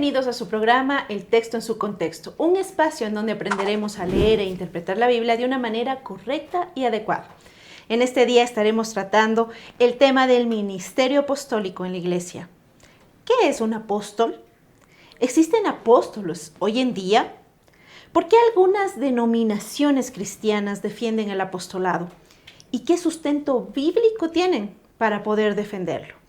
Bienvenidos a su programa El Texto en su Contexto, un espacio en donde aprenderemos a leer e interpretar la Biblia de una manera correcta y adecuada. En este día estaremos tratando el tema del ministerio apostólico en la iglesia. ¿Qué es un apóstol? ¿Existen apóstoles hoy en día? ¿Por qué algunas denominaciones cristianas defienden el apostolado? ¿Y qué sustento bíblico tienen para poder defenderlo?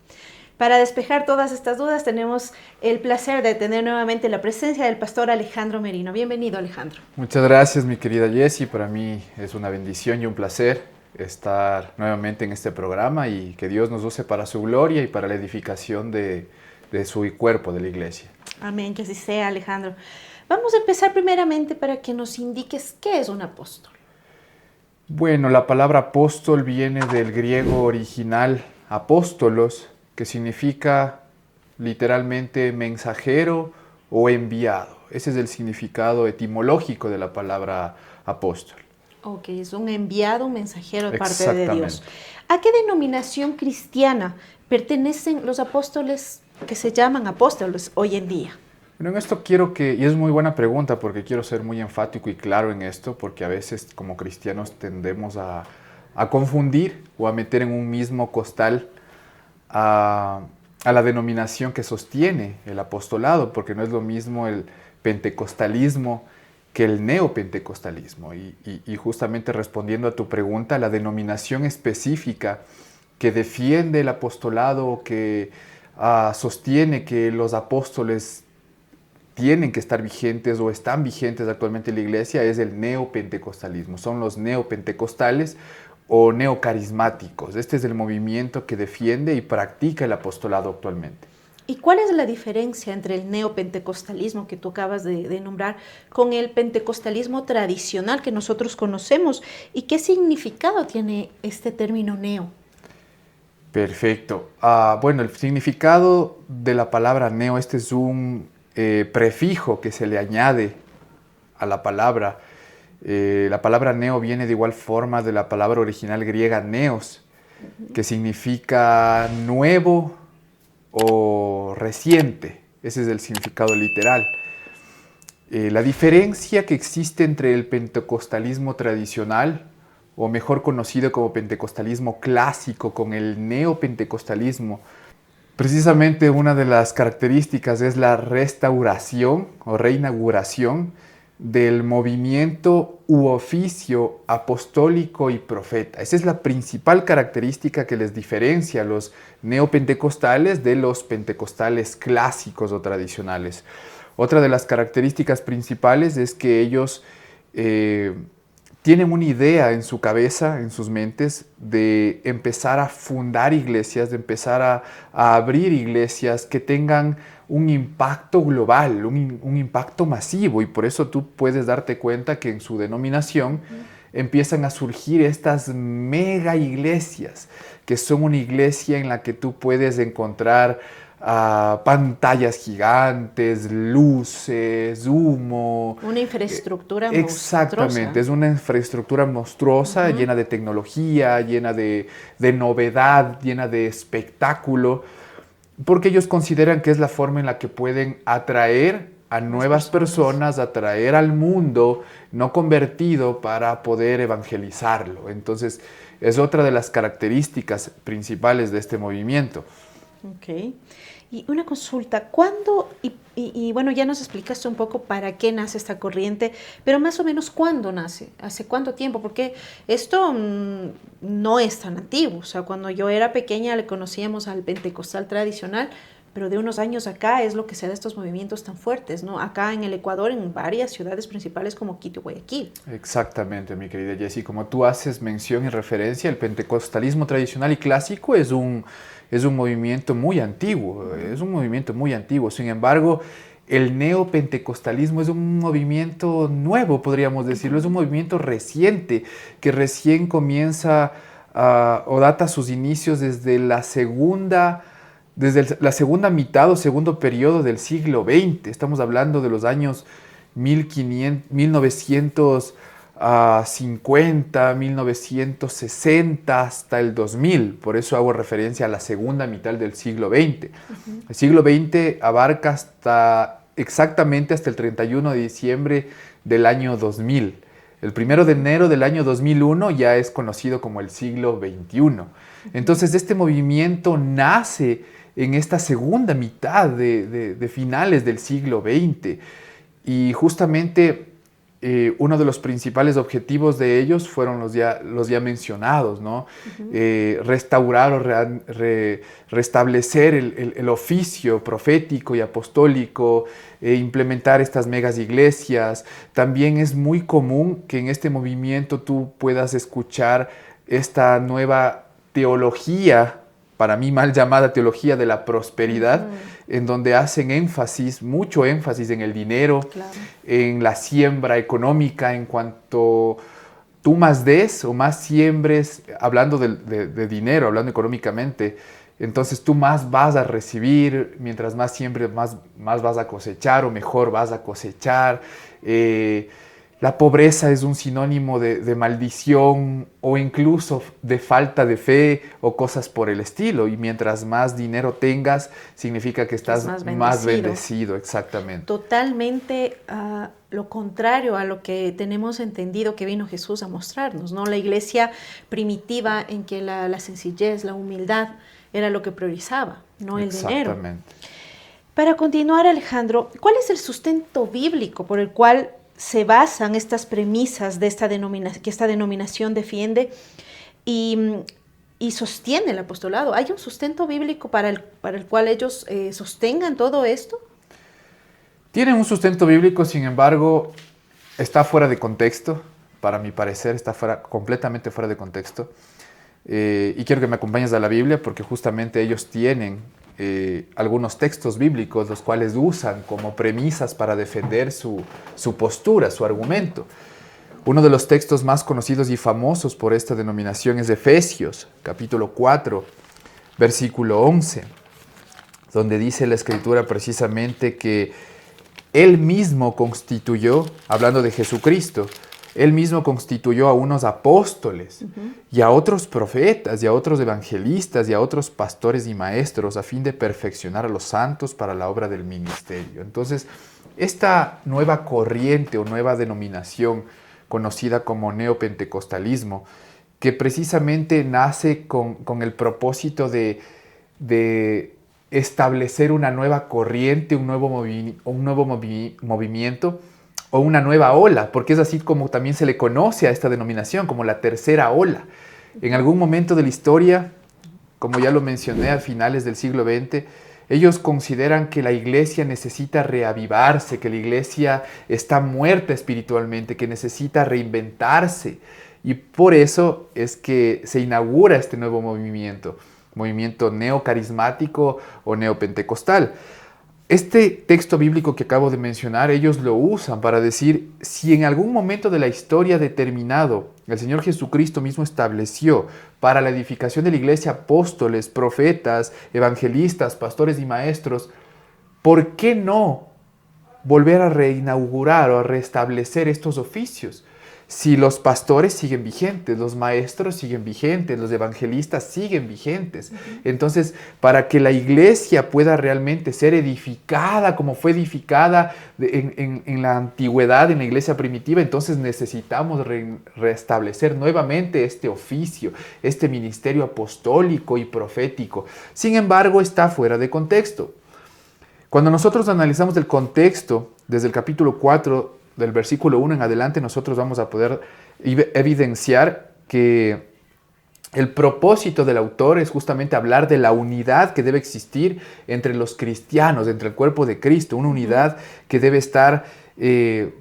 Para despejar todas estas dudas tenemos el placer de tener nuevamente la presencia del pastor Alejandro Merino. Bienvenido, Alejandro. Muchas gracias, mi querida Jessie. Para mí es una bendición y un placer estar nuevamente en este programa y que Dios nos use para su gloria y para la edificación de su cuerpo, de la iglesia. Amén, que así sea, Alejandro. Vamos a empezar primeramente para que nos indiques qué es un apóstol. Bueno, la palabra apóstol viene del griego original apóstolos, que significa literalmente mensajero o enviado. Ese es el significado etimológico de la palabra apóstol. Ok, es un enviado, un mensajero de parte de Dios. ¿A qué denominación cristiana pertenecen los apóstoles que se llaman apóstoles hoy en día? Bueno, en esto quiero y es muy buena pregunta porque quiero ser muy enfático y claro en esto, porque a veces como cristianos tendemos a confundir o a meter en un mismo costal a la denominación que sostiene el apostolado, porque no es lo mismo el pentecostalismo que el neopentecostalismo. Y justamente respondiendo a tu pregunta, la denominación específica que defiende el apostolado o que sostiene que los apóstoles tienen que estar vigentes o están vigentes actualmente en la iglesia es el neopentecostalismo. Son los neopentecostales o neocarismáticos. Este es el movimiento que defiende y practica el apostolado actualmente. ¿Y cuál es la diferencia entre el neopentecostalismo que tú acabas de nombrar con el pentecostalismo tradicional que nosotros conocemos? ¿Y qué significado tiene este término neo? Perfecto. Bueno, el significado de la palabra neo, este es un prefijo que se le añade a la palabra. La palabra neo viene de igual forma de la palabra original griega neos, que significa nuevo o reciente. Ese es el significado literal. La diferencia que existe entre el pentecostalismo tradicional, o mejor conocido como pentecostalismo clásico, con el neopentecostalismo, precisamente una de las características es la restauración o reinauguración del movimiento u oficio apostólico y profeta. Esa es la principal característica que les diferencia a los neopentecostales de los pentecostales clásicos o tradicionales. Otra de las características principales es que ellos tienen una idea en su cabeza, en sus mentes, de empezar a fundar iglesias, de empezar a abrir iglesias que tengan un impacto global, un impacto masivo, y por eso tú puedes darte cuenta que en su denominación empiezan a surgir estas mega iglesias, que son una iglesia en la que tú puedes encontrar pantallas gigantes, luces, humo. Una infraestructura Exactamente, monstruosa. es una infraestructura monstruosa, llena de tecnología, llena de novedad, llena de espectáculo, porque ellos consideran que es la forma en la que pueden atraer a nuevas personas, atraer al mundo no convertido para poder evangelizarlo. Entonces, es otra de las características principales de este movimiento. Ok. Y una consulta, ¿cuándo, y bueno, ya nos explicaste un poco para qué nace esta corriente, pero más o menos cuándo nace? ¿Hace cuánto tiempo? Porque esto no es tan antiguo. O sea, cuando yo era pequeña le conocíamos al pentecostal tradicional, pero de unos años acá es lo que se da estos movimientos tan fuertes, ¿no? Acá en el Ecuador, en varias ciudades principales como Quito y Guayaquil. Exactamente, mi querida Jessie. Como tú haces mención y referencia, el pentecostalismo tradicional y clásico es un movimiento muy antiguo, es un movimiento muy antiguo. Sin embargo, el neopentecostalismo es un movimiento nuevo, podríamos decirlo, es un movimiento reciente que recién comienza o data sus inicios desde la segunda mitad o segundo periodo del siglo XX. Estamos hablando de los años 1950, 1960 hasta el 2000. Por eso hago referencia a la segunda mitad del siglo XX. El siglo XX abarca hasta exactamente hasta el 31 de diciembre del año 2000. El 1 de enero del año 2001 ya es conocido como el siglo XXI. Entonces este movimiento nace en esta segunda mitad de finales del siglo XX y justamente uno de los principales objetivos de ellos fueron los ya mencionados, ¿no? Restaurar o restablecer el oficio profético y apostólico, implementar estas megas iglesias. También es muy común que en este movimiento tú puedas escuchar esta nueva teología, para mí mal llamada teología de la prosperidad, en donde hacen mucho énfasis en el dinero, claro, en la siembra económica, en cuanto tú más des o más siembres, hablando de dinero, hablando económicamente, entonces tú más vas a recibir, mientras más siembres, más vas a cosechar o mejor vas a cosechar. La pobreza es un sinónimo de maldición o incluso de falta de fe o cosas por el estilo. Y mientras más dinero tengas, significa que estás más bendecido. Exactamente. Totalmente lo contrario a lo que tenemos entendido que vino Jesús a mostrarnos, ¿no? La iglesia primitiva en que la sencillez, la humildad era lo que priorizaba, no el dinero. Exactamente. Para continuar, Alejandro, ¿cuál es el sustento bíblico por el cual se basan estas premisas de que esta denominación defiende y sostiene el apostolado? ¿Hay un sustento bíblico para el cual ellos sostengan todo esto? Tienen un sustento bíblico, sin embargo, está fuera de contexto, para mi parecer, está completamente fuera de contexto. Y quiero que me acompañes a la Biblia porque justamente ellos tienen algunos textos bíblicos los cuales usan como premisas para defender su postura, su argumento. Uno de los textos más conocidos y famosos por esta denominación es Efesios, capítulo 4, versículo 11, donde dice la Escritura precisamente que Él mismo constituyó, hablando de Jesucristo, Él mismo constituyó a unos apóstoles y a otros profetas y a otros evangelistas y a otros pastores y maestros a fin de perfeccionar a los santos para la obra del ministerio. Entonces, esta nueva corriente o nueva denominación conocida como neopentecostalismo, que precisamente nace con el propósito de establecer una nueva corriente, un nuevo movimiento, o una nueva ola, porque es así como también se le conoce a esta denominación, como la tercera ola. En algún momento de la historia, como ya lo mencioné a finales del siglo XX, ellos consideran que la iglesia necesita reavivarse, que la iglesia está muerta espiritualmente, que necesita reinventarse. Y por eso es que se inaugura este nuevo movimiento neocarismático o neopentecostal. Este texto bíblico que acabo de mencionar, ellos lo usan para decir, si en algún momento de la historia determinado el Señor Jesucristo mismo estableció para la edificación de la iglesia apóstoles, profetas, evangelistas, pastores y maestros, ¿por qué no volver a reinaugurar o a restablecer estos oficios? Si los pastores siguen vigentes, los maestros siguen vigentes, los evangelistas siguen vigentes. Entonces, para que la iglesia pueda realmente ser edificada como fue edificada en la antigüedad, en la iglesia primitiva, entonces necesitamos restablecer nuevamente este oficio, este ministerio apostólico y profético. Sin embargo, está fuera de contexto. Cuando nosotros analizamos el contexto, desde el capítulo 4, del versículo 1 en adelante, nosotros vamos a poder evidenciar que el propósito del autor es justamente hablar de la unidad que debe existir entre los cristianos, entre el cuerpo de Cristo, una unidad que debe estar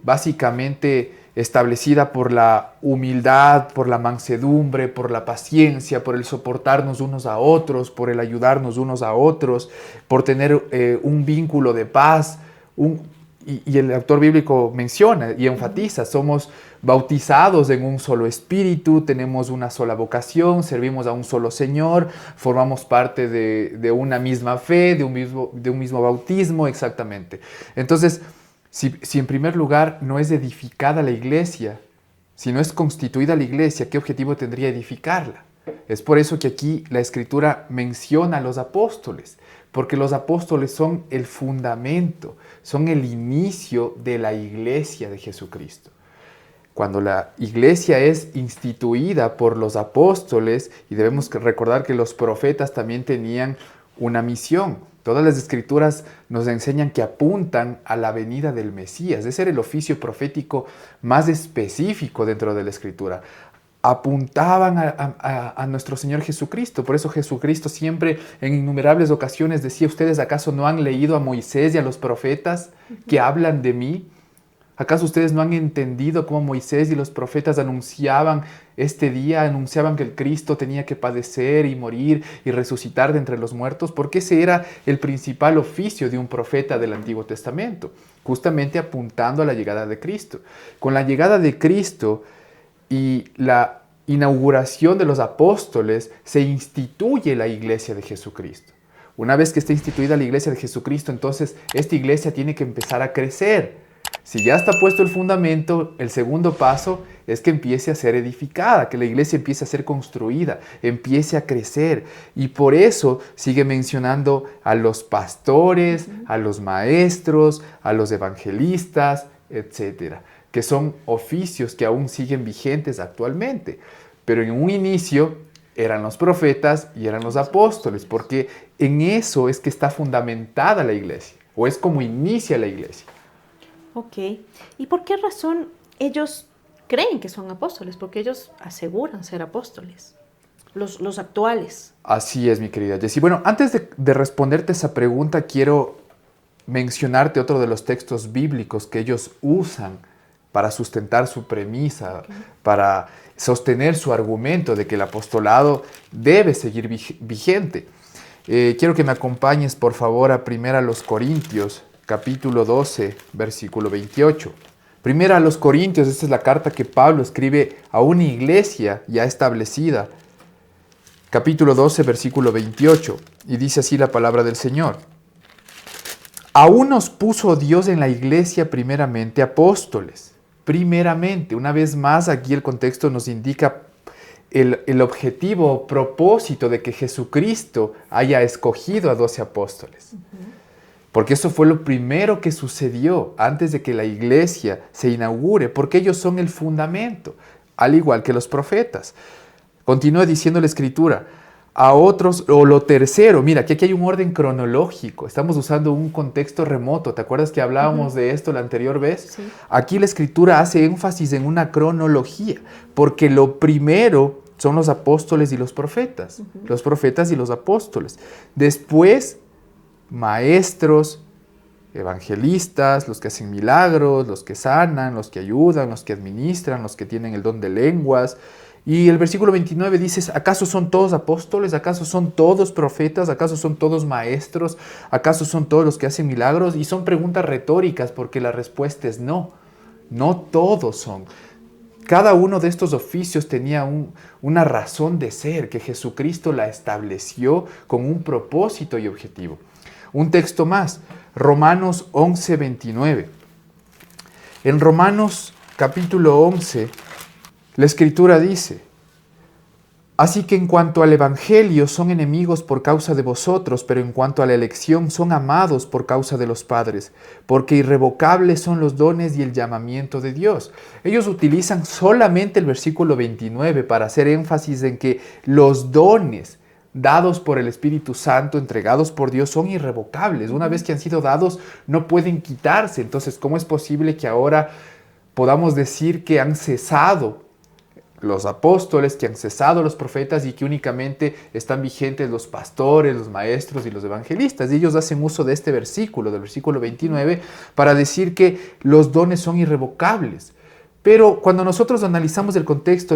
básicamente establecida por la humildad, por la mansedumbre, por la paciencia, por el soportarnos unos a otros, por el ayudarnos unos a otros, por tener un vínculo de paz, y el autor bíblico menciona y enfatiza, somos bautizados en un solo espíritu, tenemos una sola vocación, servimos a un solo Señor, formamos parte de una misma fe, de un mismo bautismo, exactamente. Entonces, si en primer lugar no es edificada la iglesia, si no es constituida la iglesia, ¿qué objetivo tendría edificarla? Es por eso que aquí la Escritura menciona a los apóstoles, porque los apóstoles son el fundamento, son el inicio de la iglesia de Jesucristo. Cuando la iglesia es instituida por los apóstoles, y debemos recordar que los profetas también tenían una misión. Todas las escrituras nos enseñan que apuntan a la venida del Mesías. Ese era el oficio profético más específico dentro de la escritura. Apuntaban a nuestro Señor Jesucristo. Por eso Jesucristo siempre en innumerables ocasiones decía: ¿ustedes acaso no han leído a Moisés y a los profetas que hablan de mí? ¿Acaso ustedes no han entendido cómo Moisés y los profetas anunciaban este día, anunciaban que el Cristo tenía que padecer y morir y resucitar de entre los muertos? Porque ese era el principal oficio de un profeta del Antiguo Testamento, justamente apuntando a la llegada de Cristo. Con la llegada de Cristo y la inauguración de los apóstoles, se instituye la iglesia de Jesucristo. Una vez que está instituida la iglesia de Jesucristo, entonces esta iglesia tiene que empezar a crecer. Si ya está puesto el fundamento, el segundo paso es que empiece a ser edificada, que la iglesia empiece a ser construida, empiece a crecer. Y por eso sigue mencionando a los pastores, a los maestros, a los evangelistas, etcétera, que son oficios que aún siguen vigentes actualmente. Pero en un inicio eran los profetas y eran los apóstoles, porque en eso es que está fundamentada la iglesia, o es como inicia la iglesia. Ok. ¿Y por qué razón ellos creen que son apóstoles? Porque ellos aseguran ser apóstoles, los actuales. Así es, mi querida Jessie. Bueno, antes de responderte esa pregunta, quiero mencionarte otro de los textos bíblicos que ellos usan para sustentar su premisa, para sostener su argumento de que el apostolado debe seguir vigente. Quiero que me acompañes, por favor, a 1 Corintios, capítulo 12, versículo 28. Primera a los Corintios, esta es la carta que Pablo escribe a una iglesia ya establecida. Capítulo 12, versículo 28. Y dice así la palabra del Señor. Aún nos puso Dios en la iglesia primeramente apóstoles. Primeramente, una vez más aquí el contexto nos indica el objetivo o propósito de que Jesucristo haya escogido a 12 apóstoles. Porque eso fue lo primero que sucedió antes de que la iglesia se inaugure, porque ellos son el fundamento, al igual que los profetas. Continúa diciendo la Escritura, a otros, o lo tercero, mira, que aquí hay un orden cronológico, estamos usando un contexto remoto, ¿te acuerdas que hablábamos de esto la anterior vez? Sí. Aquí la Escritura hace énfasis en una cronología, porque lo primero son los apóstoles y los profetas, los profetas y los apóstoles. Después, maestros, evangelistas, los que hacen milagros, los que sanan, los que ayudan, los que administran, los que tienen el don de lenguas. Y el versículo 29 dice, ¿acaso son todos apóstoles? ¿Acaso son todos profetas? ¿Acaso son todos maestros? ¿Acaso son todos los que hacen milagros? Y son preguntas retóricas porque la respuesta es no. No todos son. Cada uno de estos oficios tenía una razón de ser, que Jesucristo la estableció con un propósito y objetivo. Un texto más, Romanos 11, 29. En Romanos capítulo 11, la Escritura dice, así que en cuanto al Evangelio son enemigos por causa de vosotros, pero en cuanto a la elección son amados por causa de los padres, porque irrevocables son los dones y el llamamiento de Dios. Ellos utilizan solamente el versículo 29 para hacer énfasis en que los dones dados por el Espíritu Santo, entregados por Dios, son irrevocables. Una vez que han sido dados, no pueden quitarse. Entonces, ¿cómo es posible que ahora podamos decir que han cesado los apóstoles, que han cesado los profetas y que únicamente están vigentes los pastores, los maestros y los evangelistas? Y ellos hacen uso de este versículo, del versículo 29, para decir que los dones son irrevocables. Pero cuando nosotros analizamos el contexto,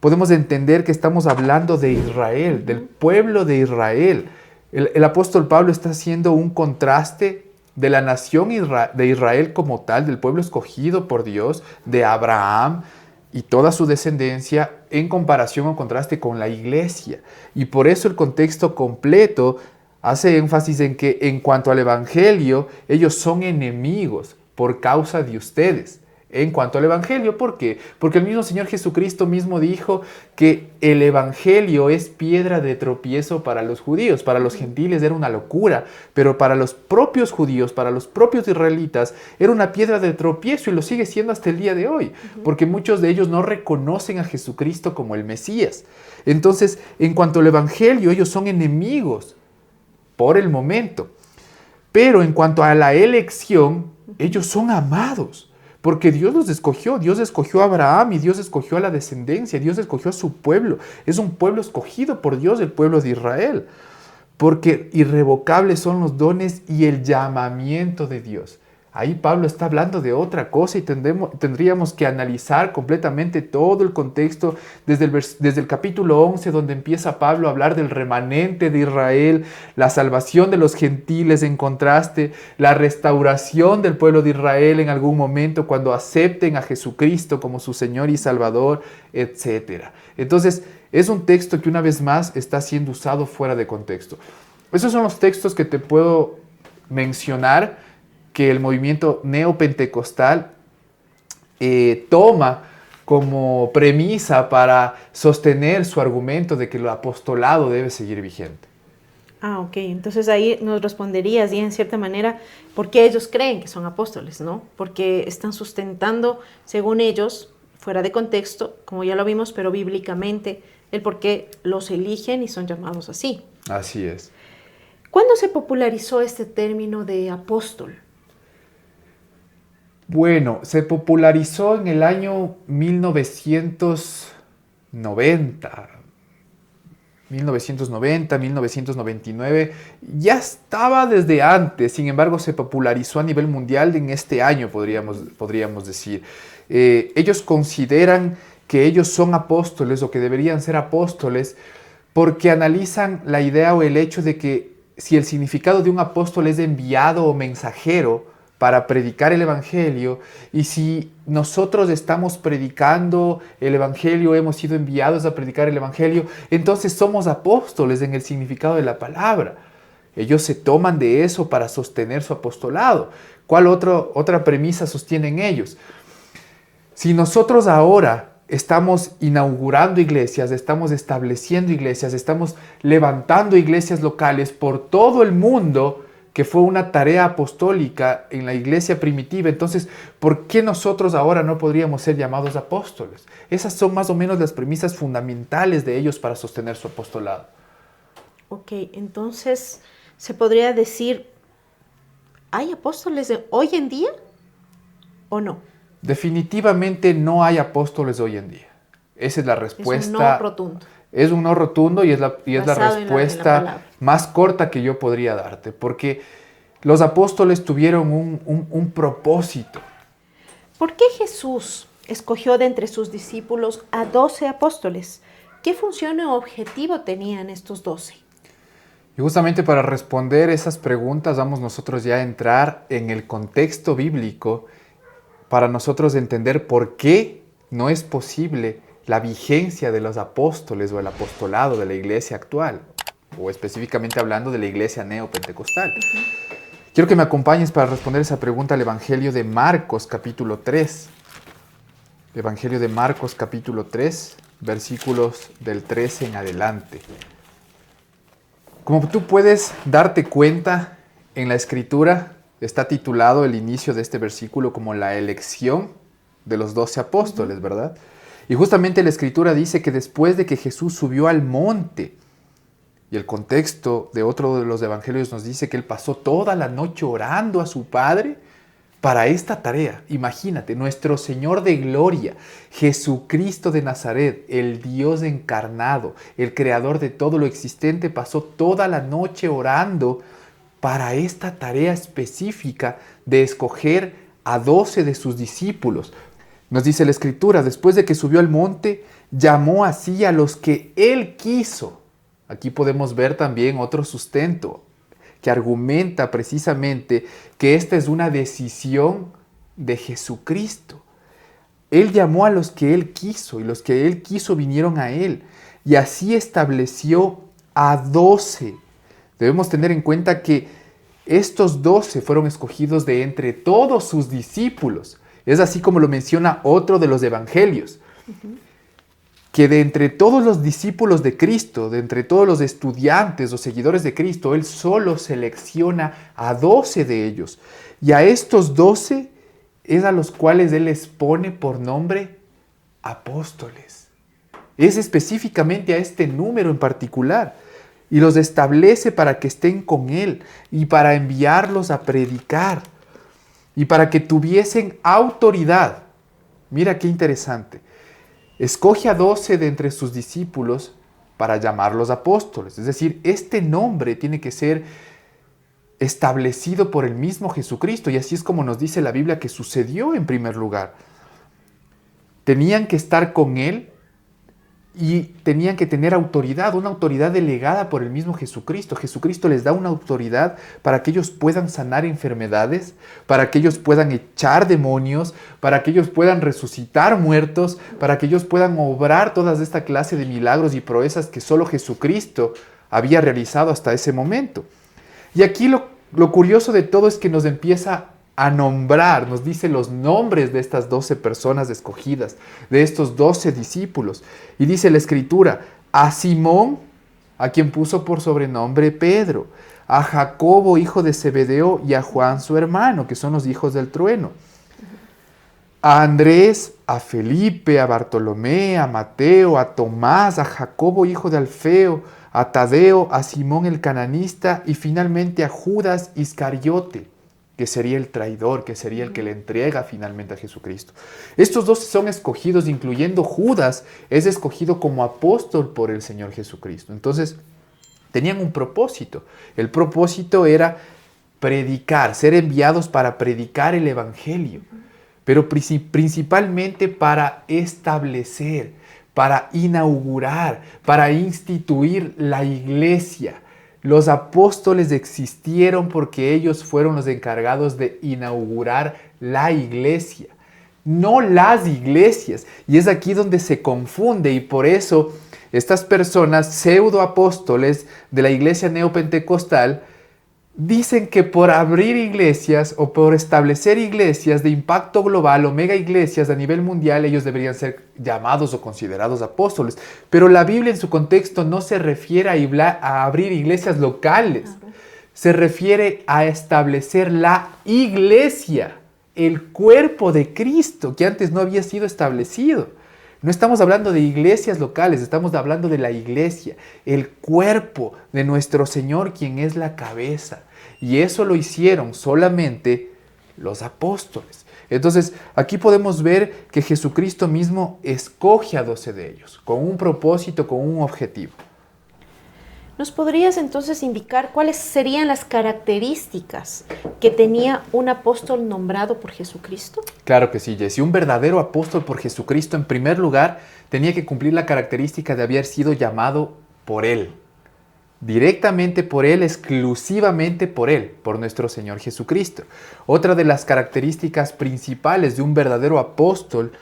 podemos entender que estamos hablando de Israel, del pueblo de Israel. El apóstol Pablo está haciendo un contraste de la nación de Israel como tal, del pueblo escogido por Dios, de Abraham y toda su descendencia, en comparación o contraste con la iglesia. Y por eso el contexto completo hace énfasis en que en cuanto al Evangelio, ellos son enemigos por causa de ustedes. en cuanto al Evangelio. ¿Por qué? Porque el mismo Señor Jesucristo mismo dijo que el Evangelio es piedra de tropiezo para los judíos. Para los gentiles era una locura, pero para los propios judíos, para los propios israelitas, era una piedra de tropiezo y lo sigue siendo hasta el día de hoy, porque muchos de ellos no reconocen a Jesucristo como el Mesías. Entonces, en cuanto al Evangelio, ellos son enemigos por el momento. Pero en cuanto a la elección, ellos son amados. Porque Dios los escogió. Dios escogió a Abraham y Dios escogió a la descendencia. Dios escogió a su pueblo. Es un pueblo escogido por Dios, el pueblo de Israel. Porque irrevocables son los dones y el llamamiento de Dios. Ahí Pablo está hablando de otra cosa y tendríamos que analizar completamente todo el contexto desde el capítulo 11, donde empieza Pablo a hablar del remanente de Israel, la salvación de los gentiles en contraste, la restauración del pueblo de Israel en algún momento cuando acepten a Jesucristo como su Señor y Salvador, etc. Entonces, es un texto que una vez más está siendo usado fuera de contexto. Esos son los textos que te puedo mencionar que el movimiento neopentecostal toma como premisa para sostener su argumento de que el apostolado debe seguir vigente. Ok. Entonces ahí nos responderías, y en cierta manera, por qué ellos creen que son apóstoles, ¿no? Porque están sustentando, según ellos, fuera de contexto, como ya lo vimos, pero bíblicamente, el por qué los eligen y son llamados así. Así es. ¿Cuándo se popularizó este término de apóstol? Bueno, se popularizó en el año 1990, 1999. Ya estaba desde antes, sin embargo se popularizó a nivel mundial en este año, podríamos decir. Ellos consideran que ellos son apóstoles o que deberían ser apóstoles porque analizan la idea o el hecho de que si el significado de un apóstol es enviado o mensajero para predicar el Evangelio, y si nosotros estamos predicando el Evangelio, hemos sido enviados a predicar el Evangelio, entonces somos apóstoles en el significado de la palabra. Ellos se toman de eso para sostener su apostolado. ¿Cuál otra premisa sostienen ellos? Si nosotros ahora estamos inaugurando iglesias, estamos estableciendo iglesias, estamos levantando iglesias locales por todo el mundo, que fue una tarea apostólica en la iglesia primitiva, entonces, ¿por qué nosotros ahora no podríamos ser llamados apóstoles? Esas son más o menos las premisas fundamentales de ellos para sostener su apostolado. Ok, entonces, ¿se podría decir, ¿hay apóstoles hoy en día o no? Definitivamente no hay apóstoles hoy en día. Esa es la respuesta. Es un no rotundo. Es un no rotundo y es la respuesta en la más corta que yo podría darte, porque los apóstoles tuvieron un propósito. ¿Por qué Jesús escogió de entre sus discípulos a 12 apóstoles? ¿Qué función o objetivo tenían estos 12? Y justamente para responder esas preguntas vamos nosotros ya a entrar en el contexto bíblico para nosotros entender por qué no es posible la vigencia de los apóstoles o el apostolado de la iglesia actual, o específicamente hablando de la iglesia neopentecostal. Quiero que me acompañes para responder esa pregunta al Evangelio de Marcos, capítulo 3. Evangelio de Marcos, capítulo 3, versículos del 13 en adelante. Como tú puedes darte cuenta, en la Escritura está titulado el inicio de este versículo como la elección de los 12 apóstoles, ¿verdad? Y justamente la Escritura dice que después de que Jesús subió al monte, y el contexto de otro de los evangelios nos dice que él pasó toda la noche orando a su Padre para esta tarea. Imagínate, nuestro Señor de gloria, Jesucristo de Nazaret, el Dios encarnado, el creador de todo lo existente, pasó toda la noche orando para esta tarea específica de escoger a 12 de sus discípulos. Nos dice la Escritura, después de que subió al monte, llamó así a los que él quiso. Aquí podemos ver también otro sustento que argumenta precisamente que esta es una decisión de Jesucristo. Él llamó a los que él quiso y los que él quiso vinieron a él. Y así estableció a 12. Debemos tener en cuenta que estos 12 fueron escogidos de entre todos sus discípulos. Es así como lo menciona otro de los evangelios, que de entre todos los discípulos de Cristo, de entre todos los estudiantes o seguidores de Cristo, Él solo selecciona a 12 de ellos. Y a estos 12 es a los cuales Él les pone por nombre apóstoles. Es específicamente a este número en particular. Y los establece para que estén con Él y para enviarlos a predicar y para que tuviesen autoridad. Mira qué interesante. Escoge a 12 de entre sus discípulos para llamarlos apóstoles. Es decir, este nombre tiene que ser establecido por el mismo Jesucristo. Y así es como nos dice la Biblia que sucedió en primer lugar. Tenían que estar con Él y tenían que tener autoridad, una autoridad delegada por el mismo Jesucristo. Jesucristo les da una autoridad para que ellos puedan sanar enfermedades, para que ellos puedan echar demonios, para que ellos puedan resucitar muertos, para que ellos puedan obrar toda esta clase de milagros y proezas que solo Jesucristo había realizado hasta ese momento. Y aquí lo curioso de todo es que nos empieza a nombrar, nos dice los nombres de estas 12 personas escogidas, de estos 12 discípulos. Y dice la Escritura, a Simón, a quien puso por sobrenombre Pedro, a Jacobo, hijo de Zebedeo, y a Juan, su hermano, que son los hijos del trueno, a Andrés, a Felipe, a Bartolomé, a Mateo, a Tomás, a Jacobo, hijo de Alfeo, a Tadeo, a Simón el cananista, y finalmente a Judas Iscariote, que sería el traidor, que sería el que le entrega finalmente a Jesucristo. Estos 12 son escogidos, incluyendo Judas, es escogido como apóstol por el Señor Jesucristo. Entonces, tenían un propósito. El propósito era predicar, ser enviados para predicar el Evangelio, pero principalmente para establecer, para inaugurar, para instituir la iglesia. Los apóstoles existieron porque ellos fueron los encargados de inaugurar la iglesia, no las iglesias. Y es aquí donde se confunde y por eso estas personas pseudoapóstoles de la iglesia neopentecostal dicen que por abrir iglesias o por establecer iglesias de impacto global o mega iglesias a nivel mundial, ellos deberían ser llamados o considerados apóstoles. Pero la Biblia en su contexto no se refiere a abrir iglesias locales. Se refiere a establecer la iglesia, el cuerpo de Cristo, que antes no había sido establecido. No estamos hablando de iglesias locales, estamos hablando de la iglesia, el cuerpo de nuestro Señor, quien es la cabeza. Y eso lo hicieron solamente los apóstoles. Entonces, aquí podemos ver que Jesucristo mismo escoge a 12 de ellos, con un propósito, con un objetivo. ¿Nos podrías entonces indicar cuáles serían las características que tenía un apóstol nombrado por Jesucristo? Claro que sí, Jessy. Un verdadero apóstol por Jesucristo, en primer lugar, tenía que cumplir la característica de haber sido llamado por Él. Directamente por Él, exclusivamente por Él, por nuestro Señor Jesucristo. Otra de las características principales de un verdadero apóstol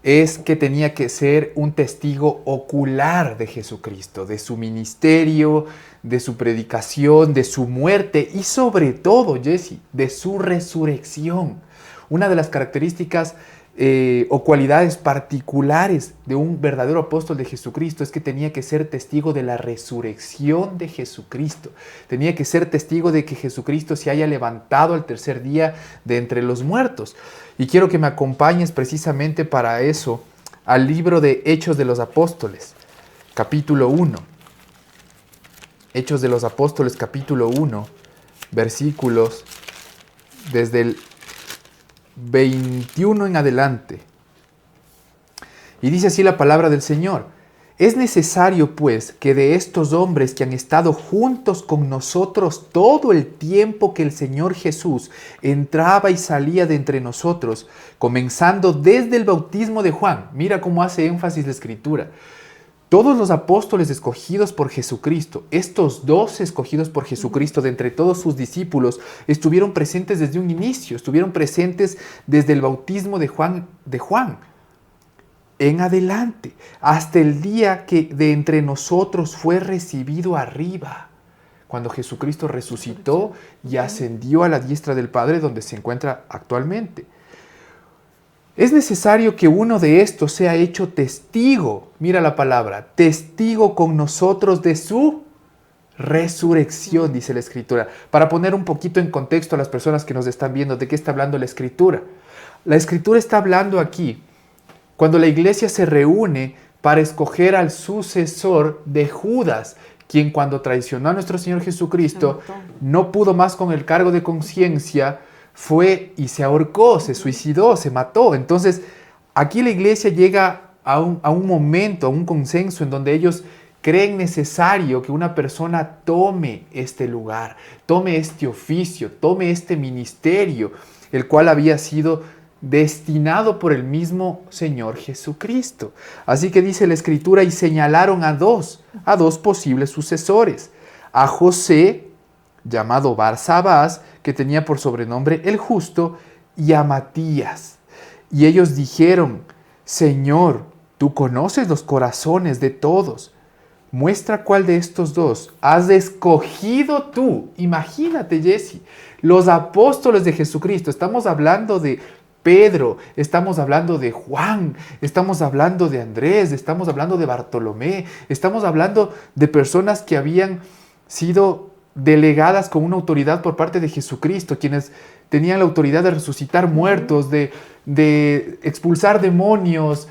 es que tenía que ser un testigo ocular de Jesucristo, de su ministerio, de su predicación, de su muerte y sobre todo, Jessy, de su resurrección. Una de las características o cualidades particulares de un verdadero apóstol de Jesucristo es que tenía que ser testigo de la resurrección de Jesucristo. Tenía que ser testigo de que Jesucristo se haya levantado al tercer día de entre los muertos. Y quiero que me acompañes precisamente para eso al libro de Hechos de los Apóstoles, capítulo 1. Hechos de los Apóstoles, capítulo 1, versículos desde el 21 en adelante. Y dice así la palabra del Señor: es necesario, pues, que de estos hombres que han estado juntos con nosotros todo el tiempo que el Señor Jesús entraba y salía de entre nosotros, comenzando desde el bautismo de Juan. Mira cómo hace énfasis la Escritura. Todos los apóstoles escogidos por Jesucristo, estos 12 escogidos por Jesucristo de entre todos sus discípulos, estuvieron presentes desde un inicio, estuvieron presentes desde el bautismo de Juan en adelante, hasta el día que de entre nosotros fue recibido arriba, cuando Jesucristo resucitó y ascendió a la diestra del Padre, donde se encuentra actualmente. Es necesario que uno de estos sea hecho testigo, mira la palabra, testigo con nosotros de su resurrección, dice la Escritura. Para poner un poquito en contexto a las personas que nos están viendo, ¿de qué está hablando la Escritura? La Escritura está hablando aquí, cuando la iglesia se reúne para escoger al sucesor de Judas, quien cuando traicionó a nuestro Señor Jesucristo, no pudo más con el cargo de conciencia, fue y se ahorcó, se suicidó, se mató. Entonces, aquí la iglesia llega a un momento, a un consenso en donde ellos creen necesario que una persona tome este lugar, tome este oficio, tome este ministerio, el cual había sido destinado por el mismo Señor Jesucristo. Así que dice la Escritura, y señalaron a dos posibles sucesores, a José, llamado Barsabás, que tenía por sobrenombre el Justo, y a Matías. Y ellos dijeron, Señor, tú conoces los corazones de todos. Muestra cuál de estos dos has escogido tú. Imagínate, Jesse, los apóstoles de Jesucristo. Estamos hablando de Pedro, estamos hablando de Juan, estamos hablando de Andrés, estamos hablando de Bartolomé, estamos hablando de personas que habían sido delegadas con una autoridad por parte de Jesucristo, quienes tenían la autoridad de resucitar muertos, de expulsar demonios,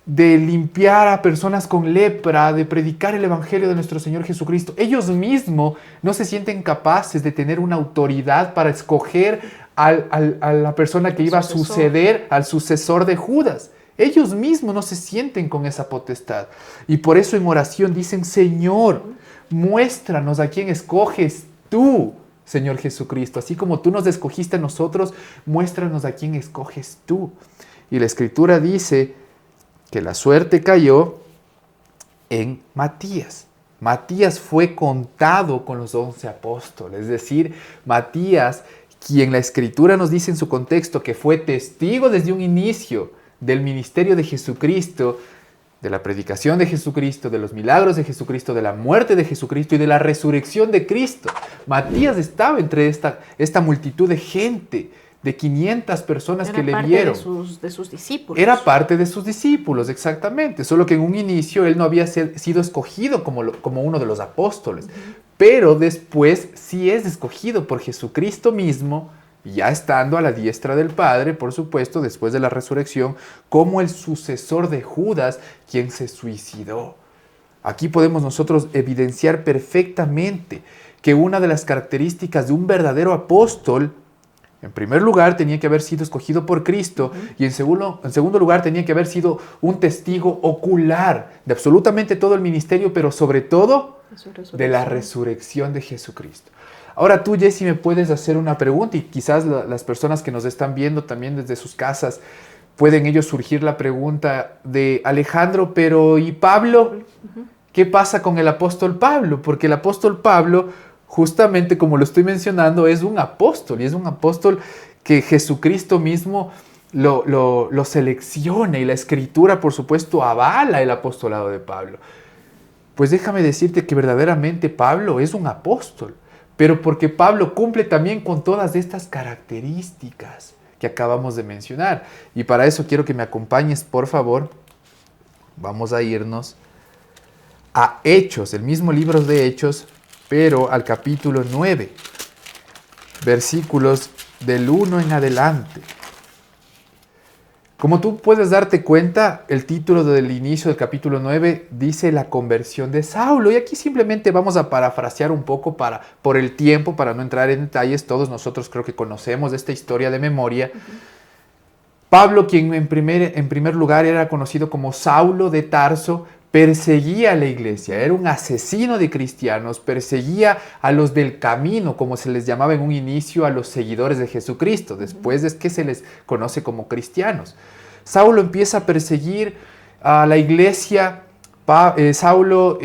de limpiar a personas con lepra, de predicar el evangelio de nuestro Señor Jesucristo. Ellos mismos no se sienten capaces de tener una autoridad para escoger a la persona que iba a suceder al sucesor de Judas. Ellos mismos no se sienten con esa potestad. Y por eso en oración dicen, Señor, muéstranos a quién escoges tú, Señor Jesucristo. Así como tú nos escogiste a nosotros, muéstranos a quién escoges tú. Y la Escritura dice que la suerte cayó en Matías. Matías fue contado con los 11 apóstoles. Es decir, Matías, quien la Escritura nos dice en su contexto que fue testigo desde un inicio del ministerio de Jesucristo, de la predicación de Jesucristo, de los milagros de Jesucristo, de la muerte de Jesucristo y de la resurrección de Cristo. Matías estaba entre esta multitud de gente, de 500 personas que le vieron. Era parte de sus discípulos. Era parte de sus discípulos, exactamente. Solo que en un inicio él no había sido escogido como uno de los apóstoles. Pero después sí es escogido por Jesucristo mismo, ya estando a la diestra del Padre, por supuesto, después de la resurrección, como el sucesor de Judas, quien se suicidó. Aquí podemos nosotros evidenciar perfectamente que una de las características de un verdadero apóstol, en primer lugar, tenía que haber sido escogido por Cristo y en segundo lugar, tenía que haber sido un testigo ocular de absolutamente todo el ministerio, pero sobre todo de la resurrección de Jesucristo. Ahora tú, Jesse, me puedes hacer una pregunta y quizás las personas que nos están viendo también desde sus casas, pueden ellos surgir la pregunta de Alejandro, pero ¿y Pablo? ¿Qué pasa con el apóstol Pablo? Porque el apóstol Pablo, justamente como lo estoy mencionando, es un apóstol y es un apóstol que Jesucristo mismo lo selecciona y la Escritura, por supuesto, avala el apostolado de Pablo. Pues déjame decirte que verdaderamente Pablo es un apóstol, pero porque Pablo cumple también con todas estas características que acabamos de mencionar. Y para eso quiero que me acompañes, por favor. Vamos a irnos a Hechos, el mismo libro de Hechos, pero al capítulo 9, versículos del 1 en adelante. Como tú puedes darte cuenta, el título del inicio del capítulo 9 dice la conversión de Saulo. Y aquí simplemente vamos a parafrasear un poco por el tiempo, para no entrar en detalles. Todos nosotros creo que conocemos esta historia de memoria. Pablo, quien en primer lugar era conocido como Saulo de Tarso, perseguía a la iglesia, era un asesino de cristianos, perseguía a los del camino, como se les llamaba en un inicio a los seguidores de Jesucristo, después es que se les conoce como cristianos. Saulo empieza a perseguir a la iglesia, Saulo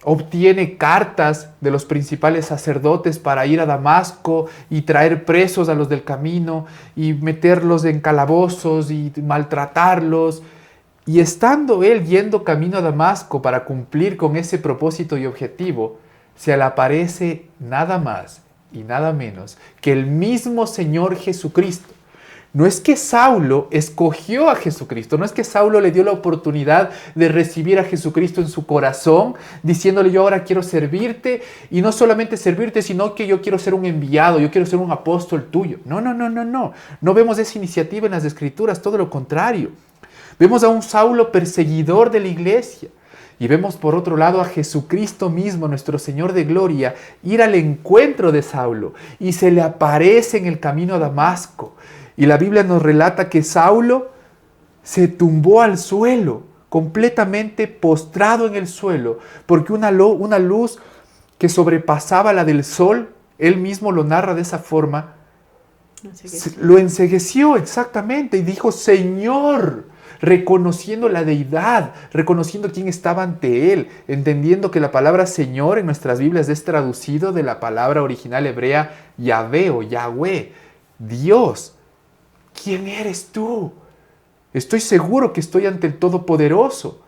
obtiene cartas de los principales sacerdotes para ir a Damasco y traer presos a los del camino y meterlos en calabozos y maltratarlos. Y estando él yendo camino a Damasco para cumplir con ese propósito y objetivo, se le aparece nada más y nada menos que el mismo Señor Jesucristo, No es que Saulo escogió a Jesucristo, no es que Saulo le dio la oportunidad de recibir a Jesucristo en su corazón, diciéndole yo ahora quiero servirte, y no solamente servirte, sino que yo quiero ser un enviado, yo quiero ser un apóstol tuyo. No, no, no, no, no. No vemos esa iniciativa en las Escrituras, todo lo contrario. Vemos a un Saulo perseguidor de la iglesia. Y vemos por otro lado a Jesucristo mismo, nuestro Señor de gloria, ir al encuentro de Saulo y se le aparece en el camino a Damasco. Y la Biblia nos relata que Saulo se tumbó al suelo, completamente postrado en el suelo, porque una luz que sobrepasaba la del sol, él mismo lo narra de esa forma, lo encegueció exactamente y dijo, Señor, reconociendo la deidad, reconociendo quién estaba ante él, entendiendo que la palabra Señor en nuestras Biblias es traducido de la palabra original hebrea Yahvé o Yahweh, Dios. ¿Quién eres tú? Estoy seguro que estoy ante el Todopoderoso,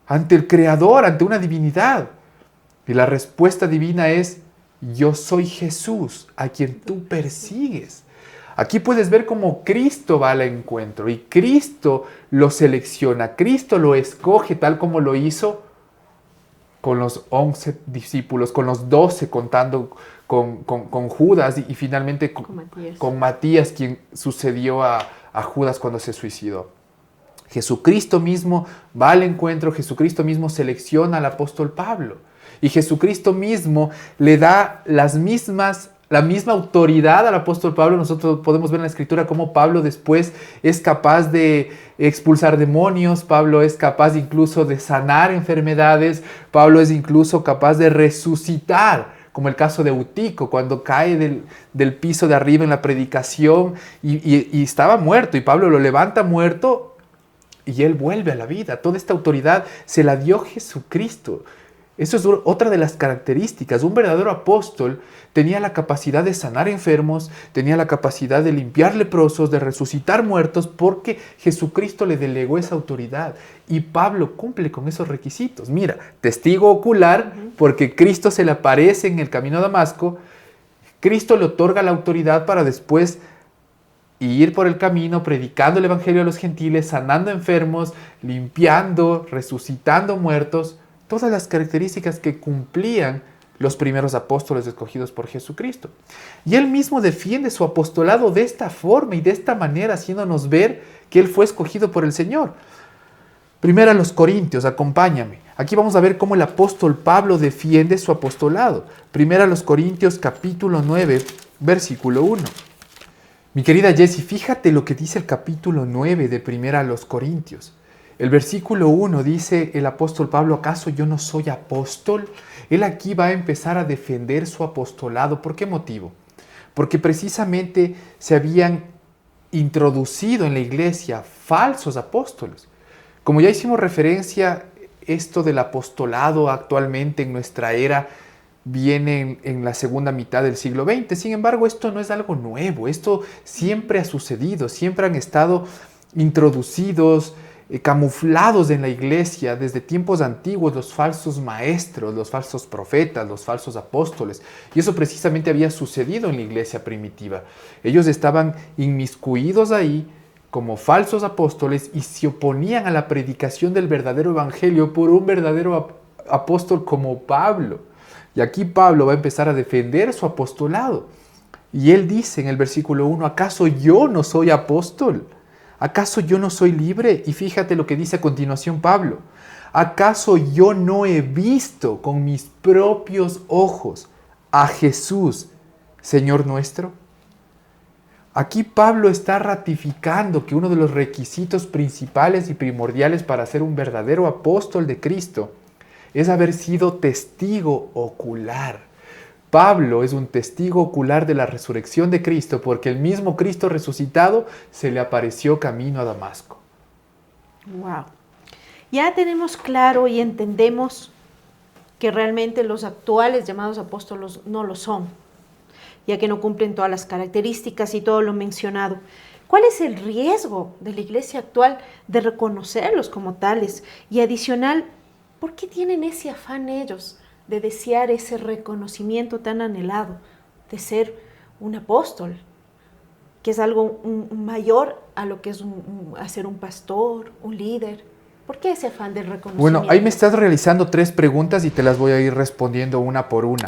ante el Creador, ante una divinidad. Y la respuesta divina es, yo soy Jesús, a quien tú persigues. Aquí puedes ver cómo Cristo va al encuentro y Cristo lo selecciona, Cristo lo escoge tal como lo hizo con los 11 discípulos, con los 12 contando con Judas y finalmente con Matías, quien sucedió a Judas cuando se suicidó. Jesucristo mismo va al encuentro, Jesucristo mismo selecciona al apóstol Pablo y Jesucristo mismo le da la misma autoridad al apóstol Pablo. Nosotros podemos ver en la Escritura cómo Pablo después es capaz de expulsar demonios, Pablo es capaz incluso de sanar enfermedades, Pablo es incluso capaz de resucitar, como el caso de Eutico, cuando cae del piso de arriba en la predicación y estaba muerto, y Pablo lo levanta muerto y él vuelve a la vida. Toda esta autoridad se la dio Jesucristo. Eso es otra de las características. Un verdadero apóstol tenía la capacidad de sanar enfermos, tenía la capacidad de limpiar leprosos, de resucitar muertos, porque Jesucristo le delegó esa autoridad. Y Pablo cumple con esos requisitos. Mira, testigo ocular, porque Cristo se le aparece en el camino a Damasco. Cristo le otorga la autoridad para después ir por el camino predicando el evangelio a los gentiles, sanando enfermos, limpiando, resucitando muertos. Todas las características que cumplían los primeros apóstoles escogidos por Jesucristo. Y él mismo defiende su apostolado de esta forma y de esta manera, haciéndonos ver que él fue escogido por el Señor. Primero a los Corintios, acompáñame. Aquí vamos a ver cómo el apóstol Pablo defiende su apostolado. Primero a los Corintios, capítulo 9, versículo 1. Mi querida Jessie, fíjate lo que dice el capítulo 9 de Primera a los Corintios. El versículo 1 dice el apóstol Pablo, ¿acaso yo no soy apóstol? Él aquí va a empezar a defender su apostolado. ¿Por qué motivo? Porque precisamente se habían introducido en la iglesia falsos apóstoles. Como ya hicimos referencia, esto del apostolado actualmente en nuestra era viene en la segunda mitad del siglo XX. Sin embargo, esto no es algo nuevo. Esto siempre ha sucedido, siempre han estado introducidos, camuflados en la iglesia desde tiempos antiguos los falsos maestros, los falsos profetas, los falsos apóstoles. Y eso precisamente había sucedido en la iglesia primitiva. Ellos estaban inmiscuidos ahí como falsos apóstoles y se oponían a la predicación del verdadero evangelio por un verdadero apóstol como Pablo. Y aquí Pablo va a empezar a defender su apostolado. Y él dice en el versículo 1, ¿acaso yo no soy apóstol? ¿Acaso yo no soy libre? Y fíjate lo que dice a continuación Pablo. ¿Acaso yo no he visto con mis propios ojos a Jesús, Señor nuestro? Aquí Pablo está ratificando que uno de los requisitos principales y primordiales para ser un verdadero apóstol de Cristo es haber sido testigo ocular. Pablo es un testigo ocular de la resurrección de Cristo porque el mismo Cristo resucitado se le apareció camino a Damasco. Wow. Ya tenemos claro y entendemos que realmente los actuales llamados apóstolos no lo son, ya que no cumplen todas las características y todo lo mencionado. ¿Cuál es el riesgo de la iglesia actual de reconocerlos como tales? Y adicional, ¿por qué tienen ese afán ellos de desear ese reconocimiento tan anhelado de ser un apóstol? que es algo mayor a lo que es ser un pastor, un líder? ¿Por qué ese afán del reconocimiento? Bueno, ahí me estás realizando 3 preguntas y te las voy a ir respondiendo una por una.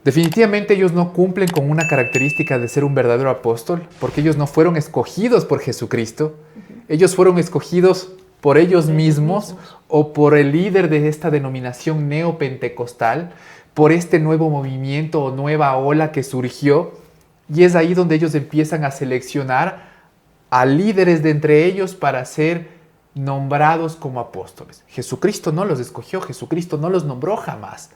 Definitivamente ellos no cumplen con una característica de ser un verdadero apóstol, porque ellos no fueron escogidos por Jesucristo. Ellos fueron escogidos por ellos mismos o por el líder de esta denominación neopentecostal, por este nuevo movimiento o nueva ola que surgió. Y es ahí donde ellos empiezan a seleccionar a líderes de entre ellos para ser nombrados como apóstoles. Jesucristo no los escogió, Jesucristo no los nombró jamás.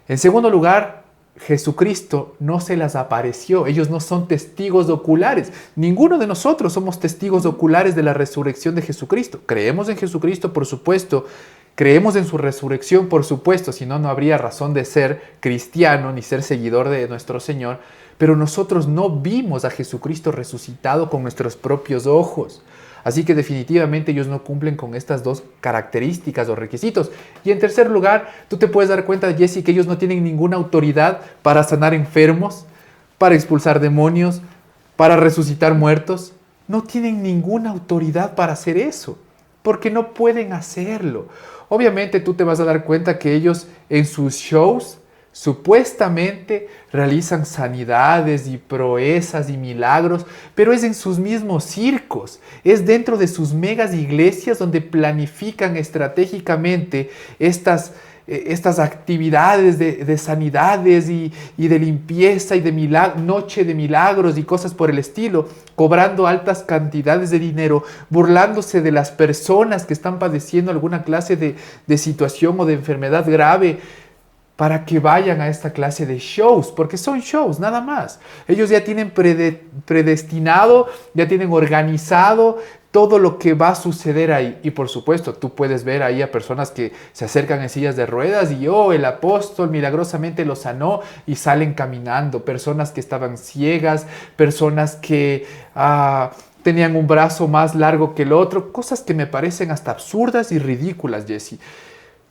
En segundo lugar, Jesucristo no se las apareció. Ellos no son testigos oculares. Ninguno de nosotros somos testigos oculares de la resurrección de Jesucristo. Creemos en Jesucristo, por supuesto. Creemos en su resurrección, por supuesto. Si no, no habría razón de ser cristiano ni ser seguidor de nuestro Señor. Pero nosotros no vimos a Jesucristo resucitado con nuestros propios ojos. Así que definitivamente ellos no cumplen con estas 2 características o requisitos. Y en tercer lugar, tú te puedes dar cuenta, Jesse, que ellos no tienen ninguna autoridad para sanar enfermos, para expulsar demonios, para resucitar muertos. No tienen ninguna autoridad para hacer eso, porque no pueden hacerlo. Obviamente tú te vas a dar cuenta que ellos en sus shows supuestamente realizan sanidades y proezas y milagros, pero es en sus mismos circos, es dentro de sus megas iglesias donde planifican estratégicamente estas actividades de sanidades y de limpieza y de noche de milagros y cosas por el estilo, cobrando altas cantidades de dinero, burlándose de las personas que están padeciendo alguna clase de situación o de enfermedad grave, para que vayan a esta clase de shows, porque son shows, nada más. Ellos ya tienen predestinado, ya tienen organizado todo lo que va a suceder ahí. Y por supuesto, tú puedes ver ahí a personas que se acercan en sillas de ruedas y el apóstol milagrosamente los sanó y salen caminando. Personas que estaban ciegas, personas que tenían un brazo más largo que el otro, cosas que me parecen hasta absurdas y ridículas, Jesse.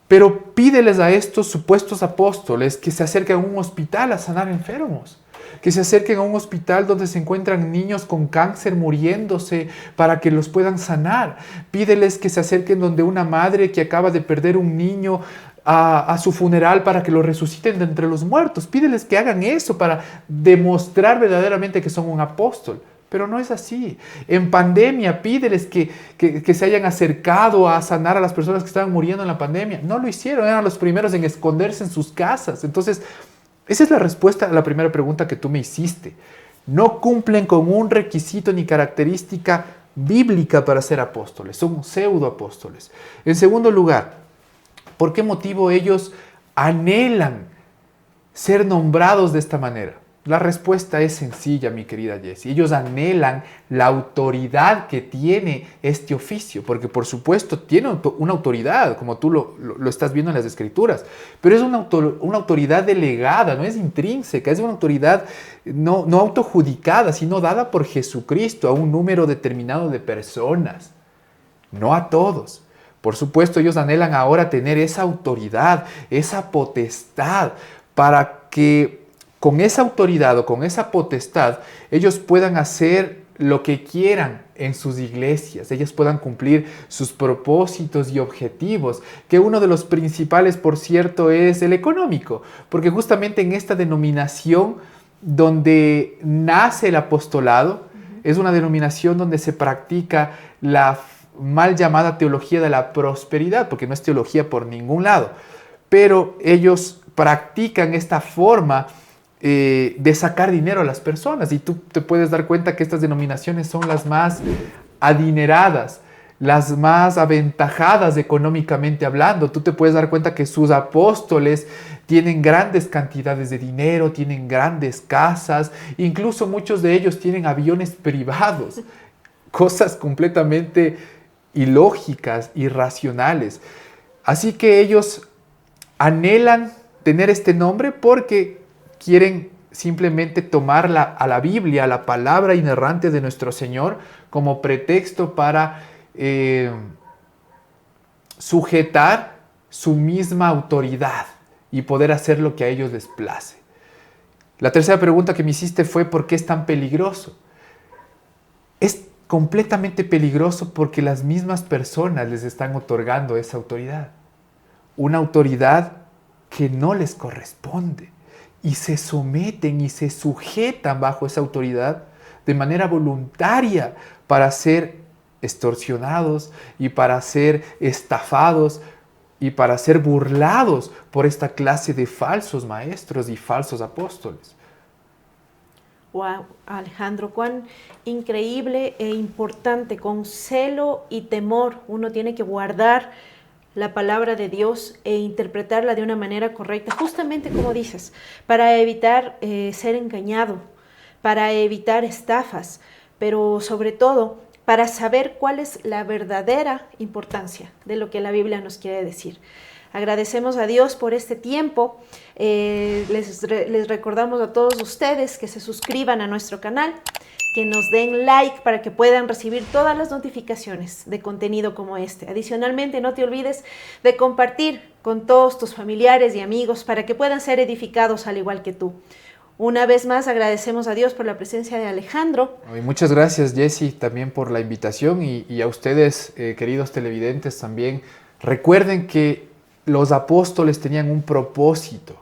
Pero pídeles a estos supuestos apóstoles que se acerquen a un hospital a sanar enfermos, que se acerquen a un hospital donde se encuentran niños con cáncer muriéndose para que los puedan sanar. Pídeles que se acerquen donde una madre que acaba de perder un niño a su funeral para que lo resuciten de entre los muertos. Pídeles que hagan eso para demostrar verdaderamente que son un apóstol. Pero no es así. En pandemia, pídeles que se hayan acercado a sanar a las personas que estaban muriendo en la pandemia. No lo hicieron, eran los primeros en esconderse en sus casas. Entonces, esa es la respuesta a la primera pregunta que tú me hiciste. No cumplen con un requisito ni característica bíblica para ser apóstoles. Son pseudoapóstoles. En segundo lugar, ¿por qué motivo ellos anhelan ser nombrados de esta manera? La respuesta es sencilla, mi querida Jessie. Ellos anhelan la autoridad que tiene este oficio, porque por supuesto tiene una autoridad, como tú lo estás viendo en las Escrituras, pero es una autoridad delegada, no es intrínseca, es una autoridad no autojudicada, sino dada por Jesucristo a un número determinado de personas, no a todos. Por supuesto, ellos anhelan ahora tener esa autoridad, esa potestad, para que con esa autoridad o con esa potestad, ellos puedan hacer lo que quieran en sus iglesias, ellos puedan cumplir sus propósitos y objetivos, que uno de los principales, por cierto, es el económico, porque justamente en esta denominación donde nace el apostolado, es una denominación donde se practica la mal llamada teología de la prosperidad, porque no es teología por ningún lado, pero ellos practican esta forma de sacar dinero a las personas, y tú te puedes dar cuenta que estas denominaciones son las más adineradas, las más aventajadas económicamente hablando. Tú te puedes dar cuenta que sus apóstoles tienen grandes cantidades de dinero, tienen grandes casas, incluso muchos de ellos tienen aviones privados, cosas completamente ilógicas, irracionales. Así que ellos anhelan tener este nombre porque quieren simplemente tomar a la Biblia, a la palabra inerrante de nuestro Señor, como pretexto para sujetar su misma autoridad y poder hacer lo que a ellos les place. La tercera pregunta que me hiciste fue ¿por qué es tan peligroso? es completamente peligroso porque las mismas personas les están otorgando esa autoridad. Una autoridad que no les corresponde. Y se someten y se sujetan bajo esa autoridad de manera voluntaria para ser extorsionados y para ser estafados y para ser burlados por esta clase de falsos maestros y falsos apóstoles. Wow, Alejandro, cuán increíble e importante, con celo y temor uno tiene que guardar la palabra de Dios e interpretarla de una manera correcta, justamente como dices, para evitar ser engañado, para evitar estafas, pero sobre todo para saber cuál es la verdadera importancia de lo que la Biblia nos quiere decir. Agradecemos a Dios por este tiempo. Les recordamos a todos ustedes que se suscriban a nuestro canal, que nos den like para que puedan recibir todas las notificaciones de contenido como este. Adicionalmente, no te olvides de compartir con todos tus familiares y amigos para que puedan ser edificados al igual que tú. Una vez más agradecemos a Dios por la presencia de Alejandro. Y muchas gracias, Jessy, también por la invitación y a ustedes, queridos televidentes, también. Recuerden que los apóstoles tenían un propósito,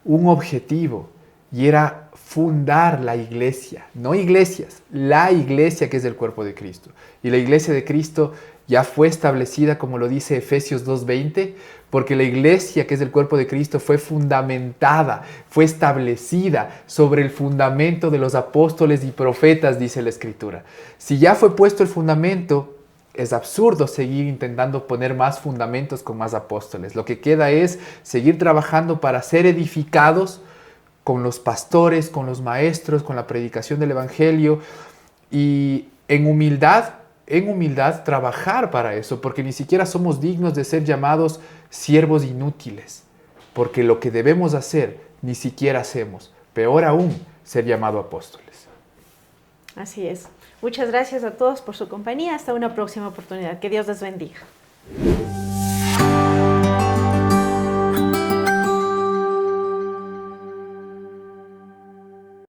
un objetivo, y era fundar la iglesia, no iglesias, la iglesia que es el cuerpo de Cristo. Y la iglesia de Cristo ya fue establecida, como lo dice Efesios 2:20, porque la iglesia que es el cuerpo de Cristo fue fundamentada, fue establecida sobre el fundamento de los apóstoles y profetas, dice la Escritura. Si ya fue puesto el fundamento, es absurdo seguir intentando poner más fundamentos con más apóstoles. Lo que queda es seguir trabajando para ser edificados con los pastores, con los maestros, con la predicación del Evangelio y en humildad trabajar para eso, porque ni siquiera somos dignos de ser llamados siervos inútiles, porque lo que debemos hacer ni siquiera hacemos. Peor aún, ser llamado apóstoles. Así es. Muchas gracias a todos por su compañía. Hasta una próxima oportunidad. Que Dios les bendiga.